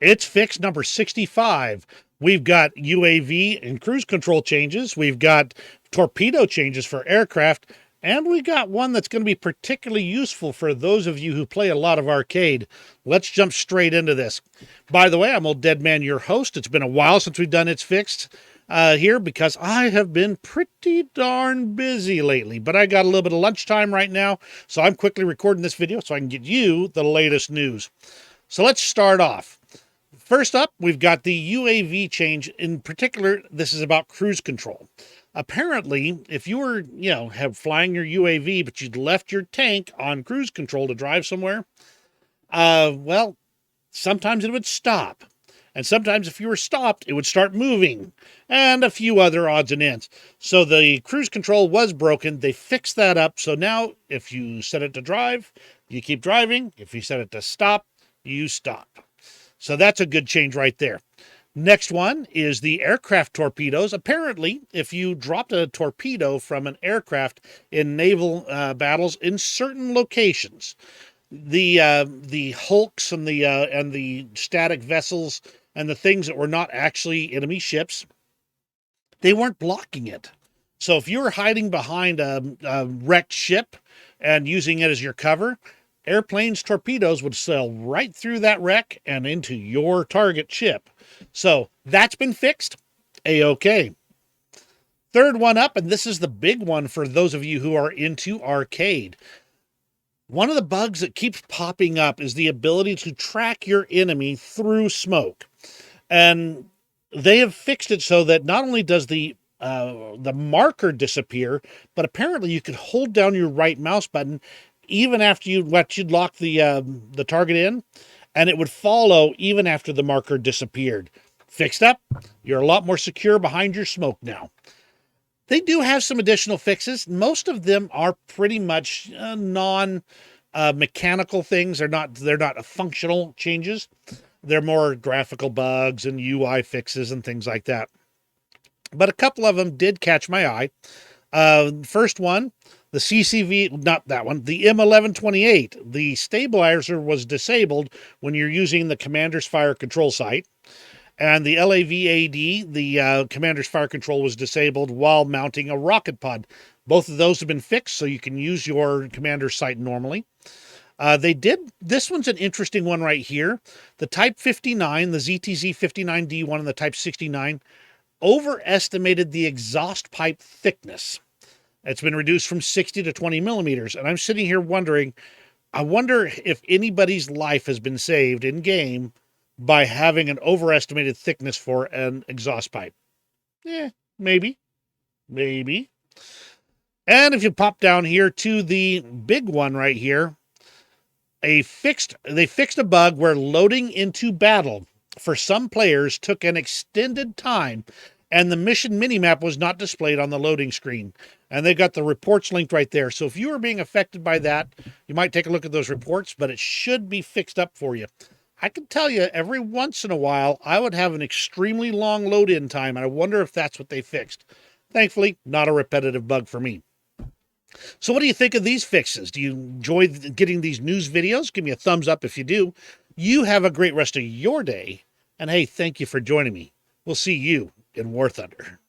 It's fix number 65. We've got UAV and cruise control changes. We've got torpedo changes for aircraft. And we got one that's going to be particularly useful for those of you who play a lot of arcade. Let's jump straight into this. By the way, I'm Old Dead Man, your host. It's been a while since we've done It's Fixed here because I have been pretty darn busy lately. But I got a little bit of lunchtime right now, so I'm quickly recording this video so I can get you the latest news. So let's start off. First up, we've got the UAV change. In particular, this is about cruise control. Apparently, if you were, flying your UAV, but you'd left your tank on cruise control to drive somewhere, well, sometimes it would stop. And sometimes if you were stopped, it would start moving, and a few other odds and ends. So the cruise control was broken. They fixed that up. So now if you set it to drive, you keep driving. If you set it to stop, you stop. So that's a good change right there. Next one is the aircraft torpedoes. Apparently, if you dropped a torpedo from an aircraft in naval battles in certain locations, the hulks and the static vessels and the things that were not actually enemy ships, they weren't blocking it. So if you were hiding behind a wrecked ship and using it as your cover, airplanes' torpedoes would sail right through that wreck and into your target ship. So that's been fixed. A-okay. Third one up, and this is the big one for those of you who are into arcade. One of the bugs that keeps popping up is the ability to track your enemy through smoke. And they have fixed it so that not only does the marker disappear, but apparently you could hold down your right mouse button even after you'd lock the target in, and it would follow even after the marker disappeared. Fixed up. You're a lot more secure behind your smoke now. They do have some additional fixes. Most of them are pretty much non-mechanical things. They're not functional changes. They're more graphical bugs and UI fixes and things like that. But a couple of them did catch my eye. First one, the CCV, not that one, the M1128. The stabilizer was disabled when you're using the commander's fire control sight. And the LAVAD, the commander's fire control, was disabled while mounting a rocket pod. Both of those have been fixed, so you can use your commander's sight normally. This one's an interesting one right here. The Type 59, the ZTZ-59D1 and the Type 69, overestimated the exhaust pipe thickness. It's been reduced from 60 to 20 millimeters. And I'm sitting here wondering, I wonder if anybody's life has been saved in game by having an overestimated thickness for an exhaust pipe. Maybe. Maybe. And if you pop down here to the big one right here, they fixed a bug where loading into battle for some players took an extended time, and the mission minimap was not displayed on the loading screen. And they've got the reports linked right there. So if you are being affected by that, you might take a look at those reports, but it should be fixed up for you. I can tell you, every once in a while, I would have an extremely long load-in time, and I wonder if that's what they fixed. Thankfully, not a repetitive bug for me. So what do you think of these fixes? Do you enjoy getting these news videos? Give me a thumbs up if you do. You have a great rest of your day. And hey, thank you for joining me. We'll see you in War Thunder.